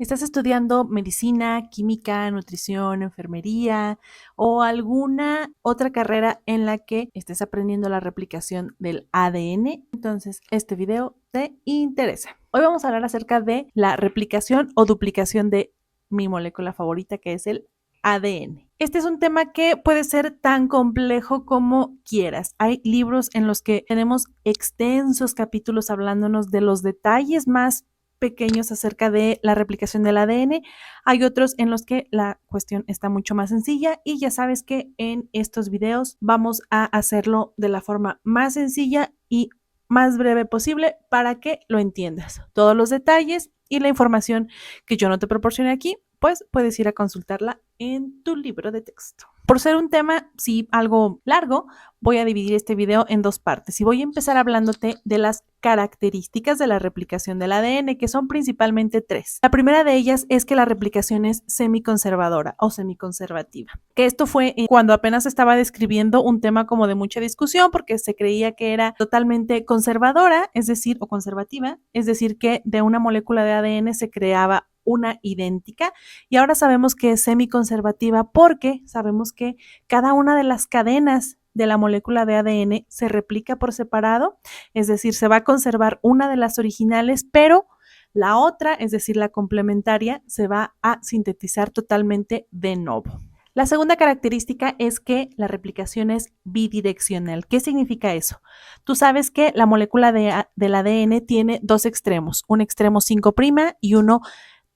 ¿Estás estudiando medicina, química, nutrición, enfermería o alguna otra carrera en la que estés aprendiendo la replicación del ADN? Entonces, este video te interesa. Hoy vamos a hablar acerca de la replicación o duplicación de mi molécula favorita, que es el ADN. Este es un tema que puede ser tan complejo como quieras. Hay libros en los que tenemos extensos capítulos hablándonos de los detalles más pequeños acerca de la replicación del ADN. Hay otros en los que la cuestión está mucho más sencilla y ya sabes que en estos videos vamos a hacerlo de la forma más sencilla y más breve posible para que lo entiendas. Todos los detalles y la información que yo no te proporcione aquí, pues puedes ir a consultarla en tu libro de texto. Por ser un tema, sí, algo largo, voy a dividir este video en dos partes y voy a empezar hablándote de las características de la replicación del ADN, que son principalmente tres. La primera de ellas es que la replicación es semiconservadora o semiconservativa, que esto fue cuando apenas estaba describiendo un tema como de mucha discusión porque se creía que era totalmente conservadora, es decir, o conservativa, es decir, que de una molécula de ADN se creaba una idéntica, y ahora sabemos que es semiconservativa porque sabemos que cada una de las cadenas de la molécula de ADN se replica por separado, es decir, se va a conservar una de las originales, pero la otra, es decir, la complementaria, se va a sintetizar totalmente de nuevo. La segunda característica es que la replicación es bidireccional. ¿Qué significa eso? Tú sabes que la molécula del ADN tiene dos extremos, un extremo 5' y uno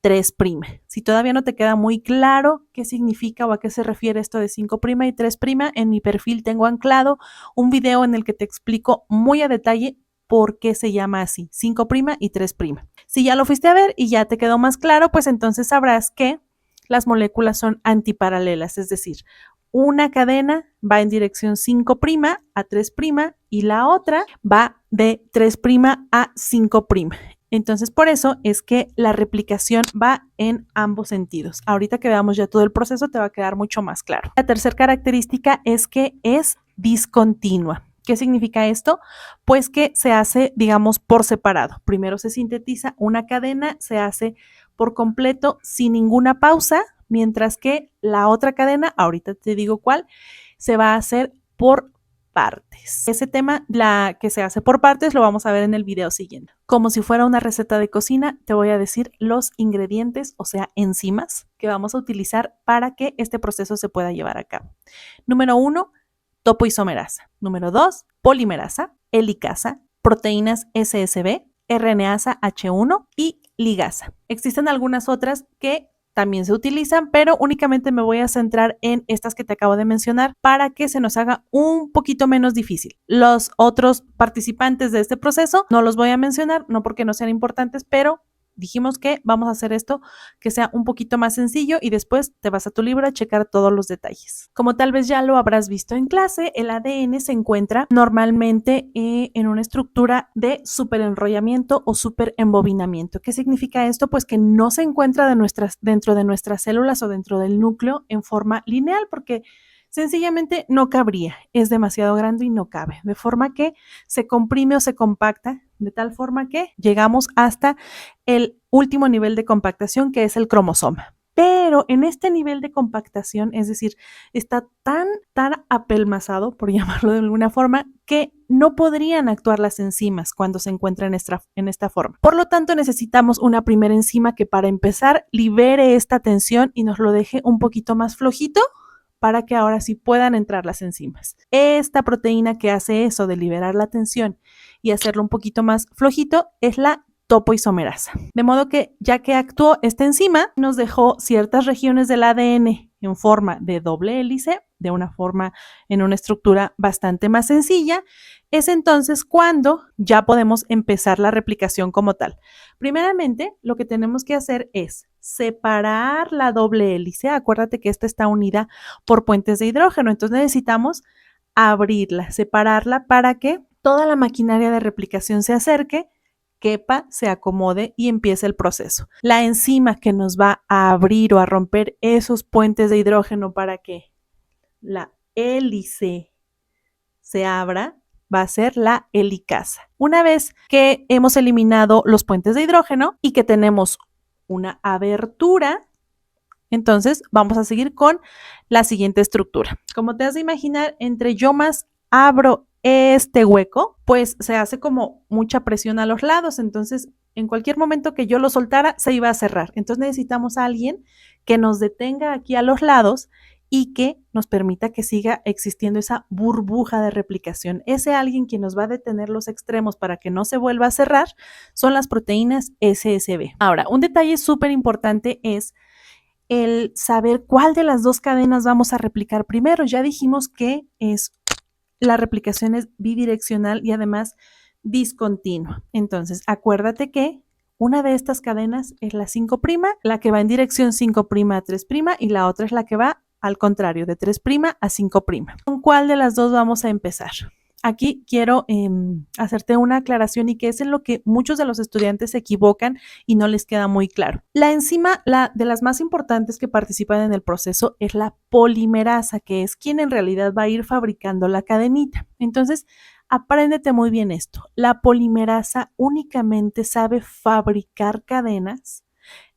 3'. Si todavía no te queda muy claro qué significa o a qué se refiere esto de 5' y 3', en mi perfil tengo anclado un video en el que te explico muy a detalle por qué se llama así, 5' y 3'. Si ya lo fuiste a ver y ya te quedó más claro, pues entonces sabrás que las moléculas son antiparalelas, es decir, una cadena va en dirección 5' a 3' y la otra va de 3' a 5'. Entonces, por eso es que la replicación va en ambos sentidos. Ahorita que veamos ya todo el proceso, te va a quedar mucho más claro. La tercera característica es que es discontinua. ¿Qué significa esto? Pues que se hace, digamos, por separado. Primero se sintetiza una cadena, se hace por completo sin ninguna pausa, mientras que la otra cadena, ahorita te digo cuál, se va a hacer por partes. Ese tema, la que se hace por partes, lo vamos a ver en el video siguiente. Como si fuera una receta de cocina, te voy a decir los ingredientes, o sea, enzimas que vamos a utilizar para que este proceso se pueda llevar a cabo. Número 1, topoisomerasa. Número 2, polimerasa, helicasa, proteínas SSB, RNasa H1 y ligasa. Existen algunas otras que también se utilizan, pero únicamente me voy a centrar en estas que te acabo de mencionar para que se nos haga un poquito menos difícil. Los otros participantes de este proceso no los voy a mencionar, no porque no sean importantes, pero dijimos que vamos a hacer esto que sea un poquito más sencillo y después te vas a tu libro a checar todos los detalles. Como tal vez ya lo habrás visto en clase, el ADN se encuentra normalmente en una estructura de superenrollamiento o superembobinamiento. ¿Qué significa esto? Pues que no se encuentra dentro de nuestras células o dentro del núcleo en forma lineal, porque sencillamente no cabría, es demasiado grande y no cabe, de forma que se comprime o se compacta de tal forma que llegamos hasta el último nivel de compactación, que es el cromosoma. Pero en este nivel de compactación, es decir, está tan apelmazado, por llamarlo de alguna forma, que no podrían actuar las enzimas cuando se encuentra en esta forma. Por lo tanto, necesitamos una primera enzima que para empezar libere esta tensión y nos lo deje un poquito más flojito para que ahora sí puedan entrar las enzimas. Esta proteína que hace eso de liberar la tensión y hacerlo un poquito más flojito es la topoisomerasa. De modo que ya que actuó esta enzima, nos dejó ciertas regiones del ADN en forma de doble hélice, de una forma en una estructura bastante más sencilla. Es entonces cuando ya podemos empezar la replicación como tal. Primeramente, lo que tenemos que hacer es separar la doble hélice. Acuérdate que esta está unida por puentes de hidrógeno, entonces necesitamos abrirla, separarla para que toda la maquinaria de replicación se acerque, quepa, se acomode y empiece el proceso. La enzima que nos va a abrir o a romper esos puentes de hidrógeno para que la hélice se abra va a ser la helicasa. Una vez que hemos eliminado los puentes de hidrógeno y que tenemos una abertura. Entonces vamos a seguir con la siguiente estructura. Como te has de imaginar, entre yo más abro este hueco, pues se hace como mucha presión a los lados. Entonces, en cualquier momento que yo lo soltara, se iba a cerrar. Entonces necesitamos a alguien que nos detenga aquí a los lados y que nos permita que siga existiendo esa burbuja de replicación. Ese alguien que nos va a detener los extremos para que no se vuelva a cerrar son las proteínas SSB. Ahora, un detalle súper importante es el saber cuál de las dos cadenas vamos a replicar primero. Ya dijimos que la replicación es bidireccional y además discontinua. Entonces, acuérdate que una de estas cadenas es la 5', la que va en dirección 5' a 3', y la otra es la que va al contrario, de 3' a 5'. ¿Con cuál de las dos vamos a empezar? Aquí quiero hacerte una aclaración y que es en lo que muchos de los estudiantes se equivocan y no les queda muy claro. La enzima, de las más importantes que participan en el proceso, es la polimerasa, que es quien en realidad va a ir fabricando la cadenita. Entonces, apréndete muy bien esto. La polimerasa únicamente sabe fabricar cadenas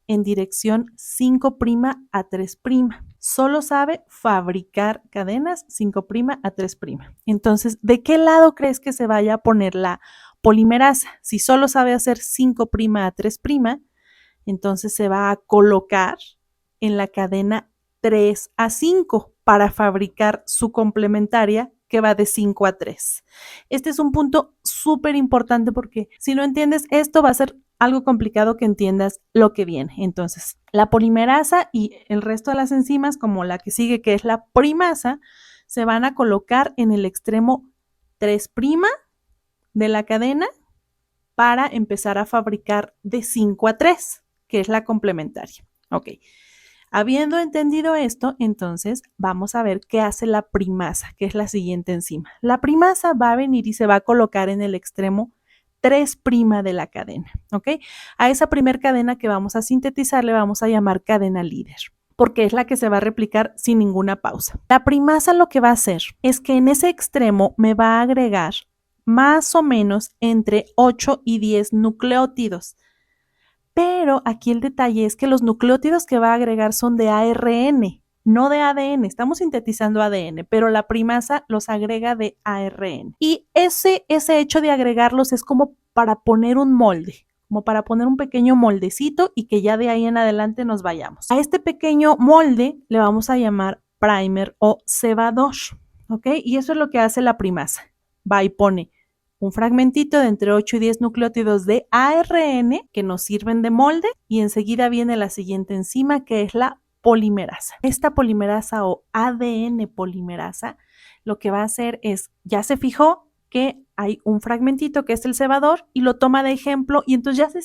en dirección 5' a 3'. Solo sabe fabricar cadenas 5' a 3'. Entonces, ¿de qué lado crees que se vaya a poner la polimerasa? Si solo sabe hacer 5' a 3', entonces se va a colocar en la cadena 3 a 5 para fabricar su complementaria que va de 5 a 3. Este es un punto súper importante porque si no entiendes esto va a ser algo complicado que ''entiendas lo que viene. Entonces, la polimerasa y el resto de las enzimas, como la que sigue, que es la primasa, se van a colocar en el extremo 3' de la cadena para empezar a fabricar de 5 a 3, que es la complementaria. Ok. Habiendo entendido esto, entonces vamos a ver qué hace la primasa, que es la siguiente enzima. La primasa va a venir y se va a colocar en el extremo 3' de la cadena, ¿ok? A esa primer cadena que vamos a sintetizar le vamos a llamar cadena líder, porque es la que se va a replicar sin ninguna pausa. La primasa lo que va a hacer es que en ese extremo me va a agregar más o menos entre 8 y 10 nucleótidos. Pero aquí el detalle es que los nucleótidos que va a agregar son de ARN, no de ADN. Estamos sintetizando ADN, pero la primasa los agrega de ARN. Y ese hecho de agregarlos es como para poner un molde, como para poner un pequeño moldecito y que ya de ahí en adelante nos vayamos. A este pequeño molde le vamos a llamar primer o cebador, ¿ok? Y eso es lo que hace la primasa. Va y pone un fragmentito de entre 8 y 10 nucleótidos de ARN que nos sirven de molde y enseguida viene la siguiente enzima que es la polimerasa. Esta polimerasa o ADN polimerasa lo que va a hacer es, ya se fijó que hay un fragmentito que es el cebador y lo toma de ejemplo y entonces ya se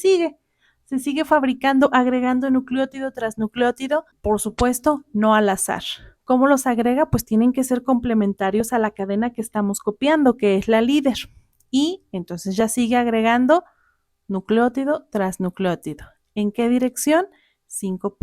sigue fabricando, agregando nucleótido tras nucleótido, por supuesto, no al azar. ¿Cómo los agrega? Pues tienen que ser complementarios a la cadena que estamos copiando, que es la líder. Y entonces ya sigue agregando nucleótido tras nucleótido. ¿En qué dirección? 5'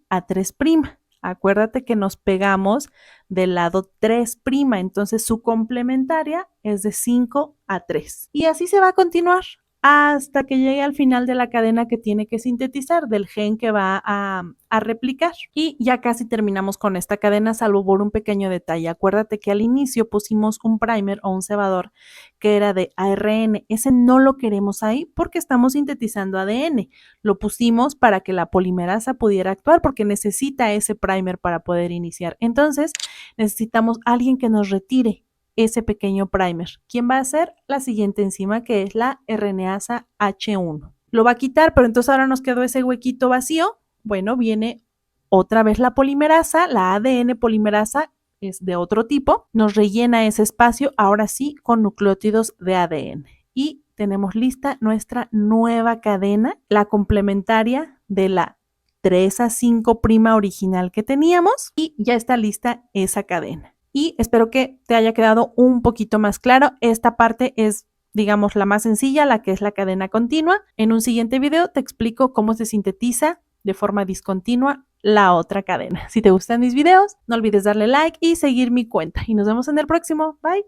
a 3'. Acuérdate que nos pegamos del lado 3', entonces su complementaria es de 5 a 3. Y así se va a continuar hasta que llegue al final de la cadena que tiene que sintetizar, del gen que va a replicar. Y ya casi terminamos con esta cadena, salvo por un pequeño detalle. Acuérdate que al inicio pusimos un primer o un cebador que era de ARN. Ese no lo queremos ahí porque estamos sintetizando ADN. Lo pusimos para que la polimerasa pudiera actuar porque necesita ese primer para poder iniciar. Entonces necesitamos alguien que nos retire ese pequeño primer. ¿Quién va a ser? La siguiente enzima que es la RNasa H1. Lo va a quitar, pero entonces ahora nos quedó ese huequito vacío. Bueno, viene otra vez la polimerasa, la ADN polimerasa es de otro tipo, nos rellena ese espacio, ahora sí, con nucleótidos de ADN. Y tenemos lista nuestra nueva cadena, la complementaria de la 3 a 5' original que teníamos y ya está lista esa cadena. Y espero que te haya quedado un poquito más claro. Esta parte es, digamos, la más sencilla, la que es la cadena continua. En un siguiente video te explico cómo se sintetiza de forma discontinua la otra cadena. Si te gustan mis videos, no olvides darle like y seguir mi cuenta. Y nos vemos en el próximo. Bye.